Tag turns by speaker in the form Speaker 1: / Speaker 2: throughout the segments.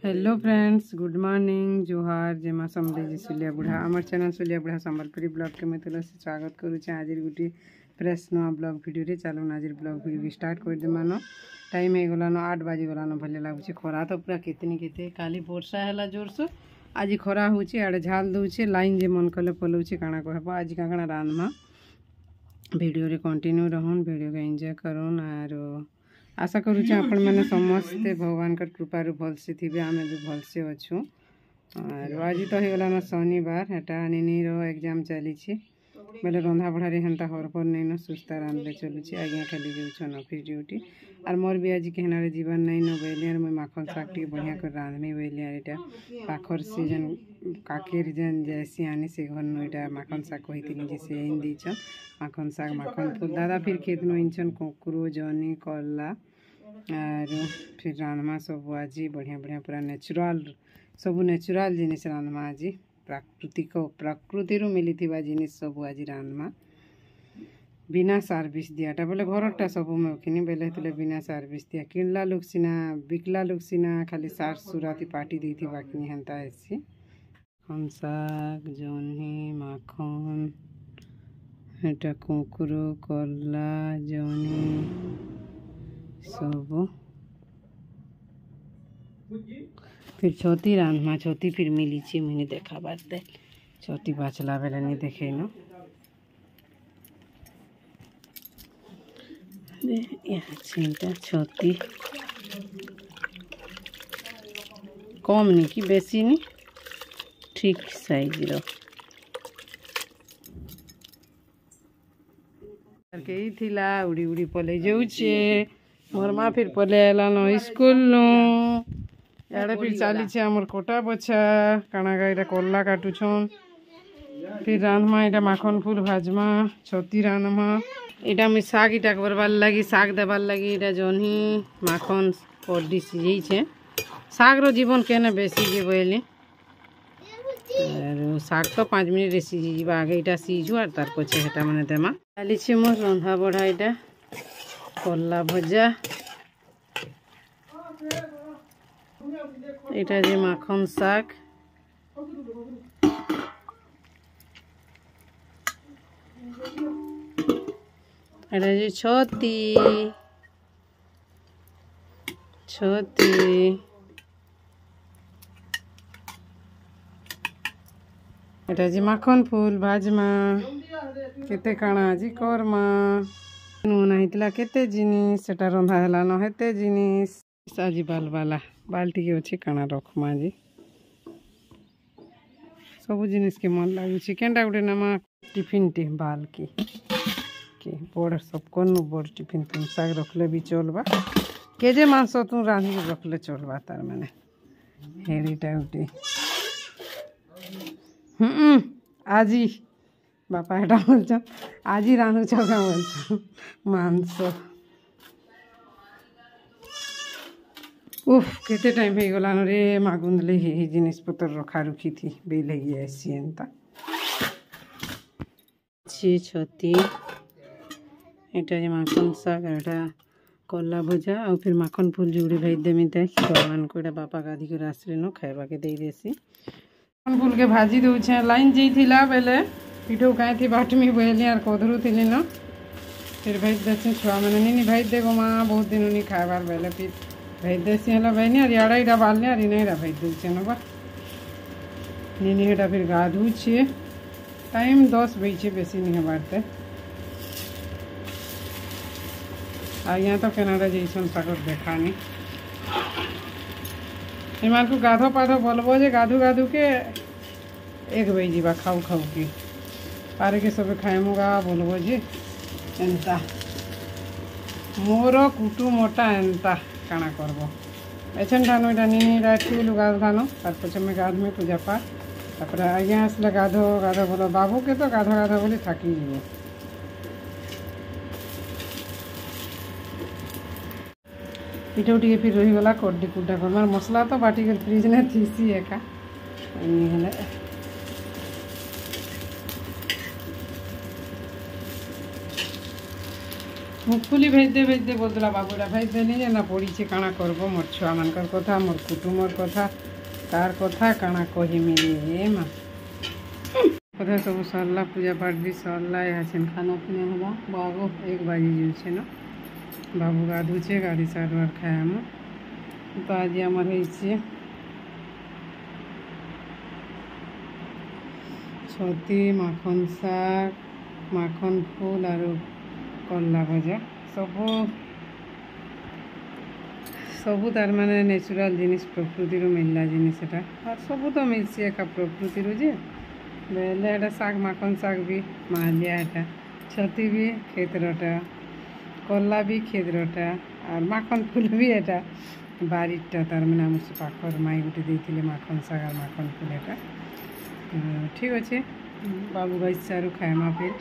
Speaker 1: Hello friends, good morning, जोहार, जेमा समझे सुलिया बुढ़ा आमर चैनल सुलिया बुढ़ा संबलपुरी ब्लॉग के मैं तुलसी स्वागत करुचे। आज गोटे फ्रेश नुआ ब्लॉग वीडियो चलो आज ब्लॉग वीडियो स्टार्ट कर देमान। टाइम हो गलान 8 बाजी गलान भले लगुच। खरा तो पूरा केते काली वर्षा है जोरसो, आज खरा हो आड़े झाल दौचे लाइन जे मन कले पलाऊे काଣା कहब। आज काଣା रांधमा वीडियो रे कंटिन्यू रहन, वीडियो के एंजॉय करन। आरो आशा करुचे आपण मैंने समस्ते भगवान का कृपार भलसे थे, आम भी भलसे अच्छू। और आज तो हो गलान शनिवार, हेटा निनीर एग्जाम चली बेले रंधा बढ़ारे हेन्ता हरफर नहीं न सुस्ता रांधले चलुचे। आज्ञा खाली जाऊन ऑफिस ड्यूटी और मोर भी आज कहनारे जीवन नहीं न बैलियार मुई माखन शाग टी बढ़िया कर रांधमी बैलियार। एटा पाखर से जन काकेर जन जैसी आनी से घर न एटा माखन शाग कही जे से इन दीछन माखन शाग माखन फूल। दादा फिर खेत नो इंचन कोकरो जनी करला और फिर रांधमा सब आज बढ़िया बढ़िया पूरा नेचुरल सब नेचुरल जिनिस रांधमा आज प्राकृतिक प्रकृति मिली जिनिस सब आज रांधमा बिना सर्विस दियाटा बोले घरटा सब मखिनी बेले हेतले बिना सर्विस दिया किणला लोक सिना बिकला लोक सिना खाली सार सुराती पार्टी दी बाकी हेन्ता ऐसी खन शाग जनी माखन एटा कुकुरो करला जनी सब। फिर छोती रांधमा छोती फिर मिली मुझे देखा बात दे छोती बाचला बेले नहीं देखे न छोती कम नहीं कि बेसी नहीं ठीक साइज रो के थिला उड़ी उड़ी पले जाऊे। मोर माँ फिर पले आलान स्कूल नु याडे फिर चली आमर कोटा बछा काଣା गाईटा करला काटुछन। फिर रांधमा इटा माखन फूल भाजमा छोती रांधमा इटा मुई शाग इटा करबार लगी शाग देबार लगी इटा जनी माखन पड्डी सिझे शाग रो जीवन केने बेसी जे बोली और शाग तो 5 मिनट सिझी आगे इटा सिझू और तार पछे हेटा माने देमा चली मोर रंधा बढ़ा इटा करला भजा এটা যে মাখন শাক এটা যে ছতি ছতি এটা যে মাখন ফুল ভাজমা কেতে কাଣା আজি করমা নুনা হিতলা কেতে জিনিস সেটা রন্ধা হেলা ন হেতে জিনিস आज बाल बाला बाल्टी के अच्छे काना रखमा जी सब जिनिस के मन लगुच केनटा गोटे नमा टिफिन टे बाल की बड़ सब कौन बड़ टिफिन तुम शाग रखले भी चलबा केजे मांस तुम रांधि रखले चलबा तार माने हेरीटा गोटे आज बापा एटा बोल आज रांधु छका बोल मांस उफ केते टाइम हो गलान रे मागुंदले ही जिनिस पतर रखा रुखी थी बेले ऐसी एंता छती एटा जे माखन शाग एटा करला भजा और फिर माखन फूल जुड़ी भाई देमी दे भगवान को बापा गाधी कर आसले न खाइबा के दे देसी माखन फूल के भाजी दउछे लाइन जईथिला बेले पिठो काहे थी बाटमी बेली और कोधरू थिली न फिर भाई देसी छुआ माने नी भाई देगो मां बहुत दिन नी खाइबार बेले फिर भाई देसी है बहनी और याड़ा इटा बालने और इन्हें भाई दूचे न बा नीनी हेटा फिर गाधु छे टाइम 10 बजे बेसी नहीं है बारते आ यहाँ तो केनाडा जैसन सागर देखा नहीं इमान को गाधो पाधो बोलबो जे गाधु गाधु के 1 बजे बा खाऊ खाऊ की पारे के सब खाएमुगा बोलबो जे एंता मोर कुटु मोटा एंता काना करबो एछन ठानो इटा नी राठुल गाधानो तार पछे में गाध में पूजा पाठ तापर आगे आसले गाधो गाधो बोलो बाबू के तो गाधो गाधो बोली थाकी जीवो पिठो टिके फिर रही गला कड्डी कुटा कर मसला तो बाटी कर फ्रिज ने थीसी एका नी हेले मुगफुली भेजते बोलता बाबूरा भेजदेनी जे ना पड़ी से काଣା करब मोर छुआ मानकर कथा मोर कुटुमर कथा तार कथा काଣା कहमी रे माँ कथा सब सरला पूजा पाठ भी सरला यहाँ से खाना पीना हवा बाबू 1 बाजी जाऊे न बाबू गाधुचे गाड़ी सार खाएम तो आज आमर हो छती माखन शाग माखन फूल और कल्ला भजा सबू तार माने नेचुरल जिनिस प्रकृति मिलला जिनिस और सबू तो मिलसी एका प्रकृति जे बेले शाग माखन शाग भी मालिया एटा छती भी खेतरटा कल्ला भी खेतरटा और माखन फूल भी एटा बारीटा तार माने आम से पाखर माई गोटे देते माखन शाग और माखन फूल एटा ठीक अच्छे बाबू भाई सारू खाएमा फिर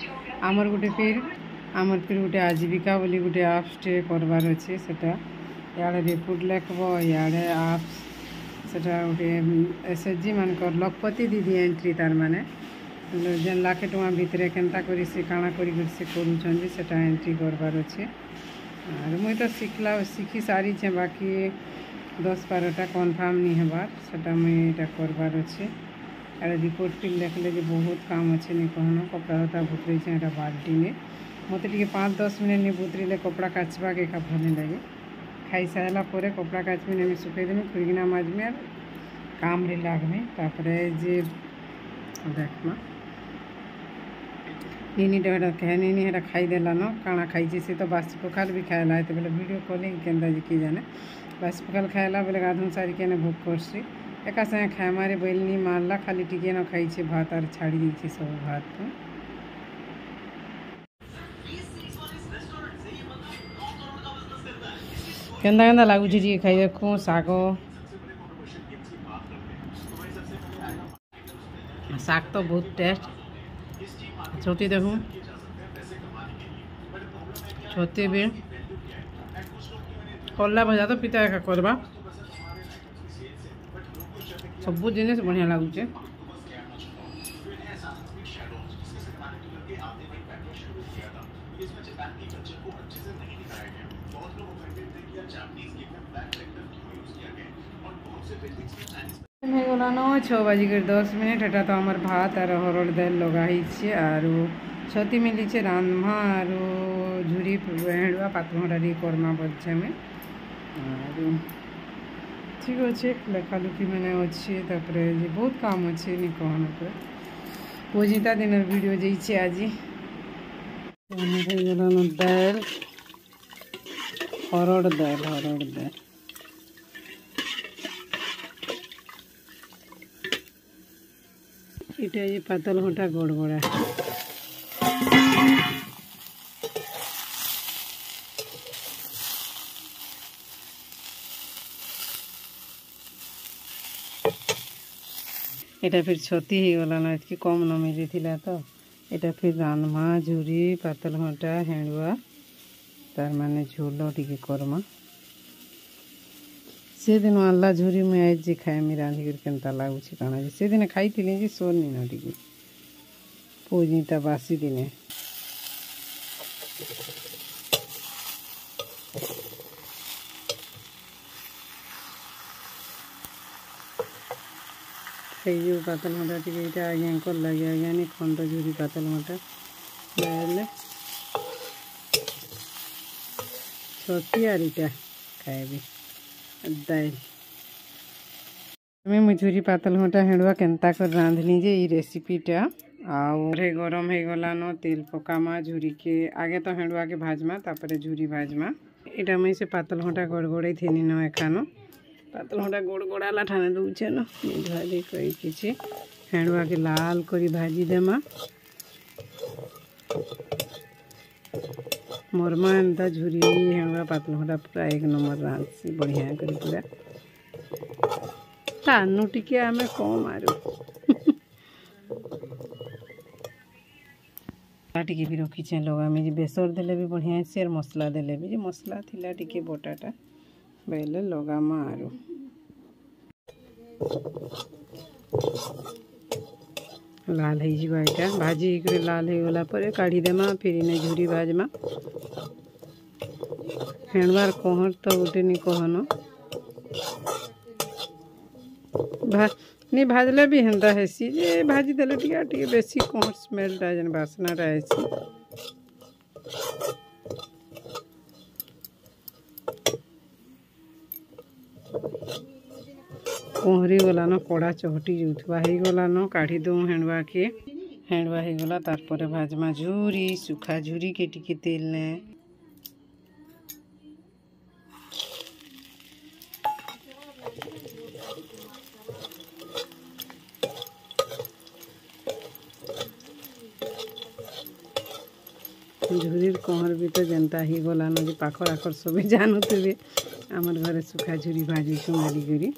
Speaker 1: आमर फिर गोटे आजीविका बोली गोटे आप्स टे करवार अच्छे सेटा याड़े रिपोर्ट लिखब याड़े आप्स सेटा गोटे एसएचजी मानकर लखपति दीदी एंट्री तार माने जेन लाखे टଙ୍କା भितर केनता करी से काଣା करी से करूछन जे सेटा एंट्री करवार अच्छे और मुई तो शिखी सारी छे बाकी 10-12टा कन्फर्म नहीं हबार सेटा मुई एटा करवार अच्छे अरे रिपोर्ट फिर लिखले जो बहुत काम अच्छे नहीं कहना कपड़ा लता बुतरे एटा बाल्टी ने मत 5-10 मिनट नहीं बुतरीले कपड़ा काचवा के भल लगे खाई सारा पर कपड़ा काचमी नहीं सुखेदेमी खुरीगिना माजमी और काम रे लागमी तापरे जे देखमा नीनी डेटा कहे नीनी हेटा खाई देला न काଣା खाई से तो बासी पखाल भी खाएला तो बोले वीडियो कॉलिंग केंदा जी की जाने बासी पखाल खाएला बोले गाधन सारी के भोग करसी एका संगे खाए मारे बैलनी मारला खाली टिके न खाई भात और छाड़ी दी सब भात को केंदा केंदा लगुच खाई देखूँ शाग शाग तो बहुत टेस्ट छती देखूँ छती भी कल्ला भजा तो पिता एका करवा सब जिनिस बढ़िया लगुचे गलान 6:10 एटा तो आमर भात और हरड़ दाल लगाई और छती मिली रांधमा और झुरी हेड़ुआ पातलघंटा टी करमा बच्चे में ठीक अच्छे लेखालुखी मैंने अच्छे बहुत काम अच्छे नहीं कहना पर पूजिता दिन वीडियो जाइए आज गलान दाल हरड़ दाल इटा ये पातलघंटा गड़गड़ा एटा फिर छती हो गलान इतनी कम न मिली थिला तो एटा फिर रांधमा झुरी पातलघंटा हेड़ुआ तार माने झोल टिके करमा से दिन आल्ला झुरी मुझे आज जे खाएमी रांधिक केनता लगुच काना से दिन खाई जे सोनी न टिके पूजिता बासी दिने जो पातलघंटा टिके आज्ञा लगे आज्ञा नहीं खंड झुरी पातलघंटा बेले छती और इटा खाएबी दाल मैं झुरी पातलघंटा हेड़ुआ केनता कर रांधनी जे ई रेसिपीटा आउे गरम हो गलान तेल पकामा झुरी के आगे तो हेड़ुआ के भाजमा तापरे झुरी भाजमा इटा मुई से पातलघंटा गड़गड़े थी न एखानो पातलघंटा गड़गड़ाला ठाने दूचे न भाजी कई किसी हेड़ुआ के लाल करी भाजी देमा मोरमा एंता झुरी हेड़ुआ पातलघंटा पूरा 1 नंबर रांधसी बढ़िया करी पूरा टानु टिके आमे कम आरु टिके भी रखी लगामी बेसर देले भी बढ़िया से मसला देले भी मसला थिला टिके बटाटा बेले लगामा आरु लाल हो भाजी लाल हो गला पर काढ़ी देमा फिर इन्हें झुरी भाजमा हेणवार कहर तो गोटे नहीं कहन नहीं भाजले भी हेन्ता हेसी जे भाजी देले टिके बेसी कहर स्मेलटा जेन बासनाटा हेसी कहरी गला न कड़ा चहटी जाऊथवा हो गला न काढ़ी दऊ हेणवा के हेणवा हो गला तार भाजमा झूरी सुखा झूरी के टिके तेल ने झूरीर कहर भी तो जनता ही गला न जे पाखर आखर सबे जानुथे आमर घरे सुखा झूरी भाजी मारी करी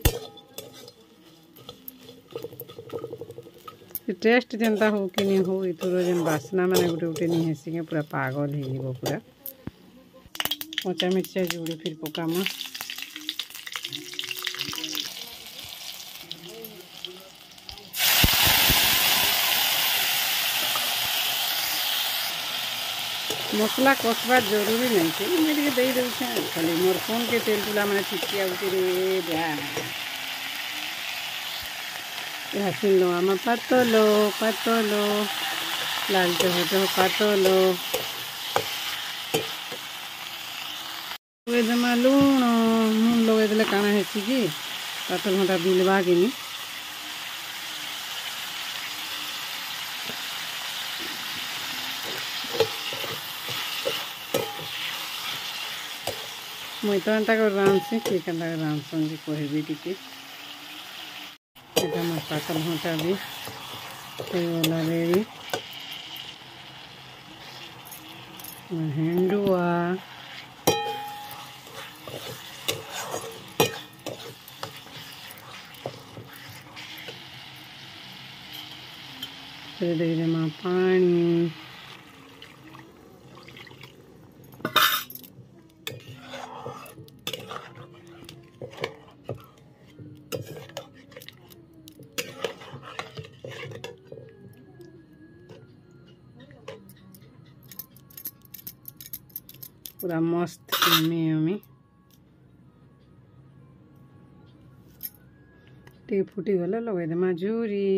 Speaker 1: टेस्ट जनता हो कि नहीं हो इथर जेन बासना माने गोटे गोटे नहीं हेसी पूरा पागल हो पूरा कचा मिर्चा जोड़े फिर पकामा मसला कसबार जरूरी नहीं थे मुझे दे दूचे खाली मोर फोन के तेल तुला मैंने छिटकी आउती रे हासिल लो आम पातलो पातलो लाल टमाटो पातलो जमा लुण नून लगे देले काना हेसी कि पातल घंटा बिलवा कि मुई तो एंता कर रांधसी कि केन्ता कर रांधसन जे कहबी टिके एटा मोर पातल घंटा भी होगला रेडी हेंडुआ फिर दे देमा पानी पूरा मस्त यमी यमी टे फुटी गले लगे देमा झूरी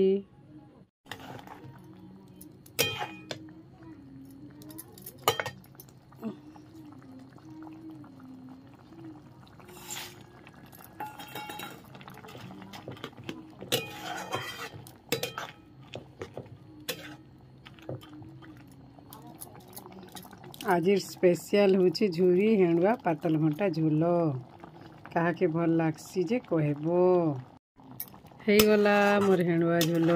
Speaker 1: आज स्पेशल हूँ झूरी हेणुआ पातल घंटा झोल क्या के भल लागसी जे कहब हो गला मोर हेणुआ झोल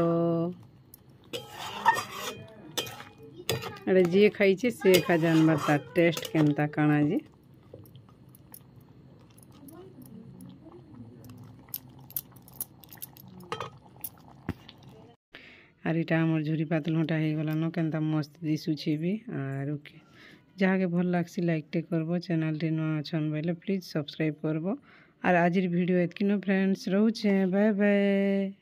Speaker 1: अरे जी खाई से एका जानवर तार टेस्ट केनता काना जी आर इटा मोर झूरी पातल घंटा हो गला न केनता मस्त दिशुचे भी आर ओके जहाँ के भल लागसी लाइक टे करबो चैनल टे नुआ अछन बोले प्लीज सब्सक्राइब करबो और आज वीडियो एतकी नो फ्रेंड्स रहूचे बाय बाय।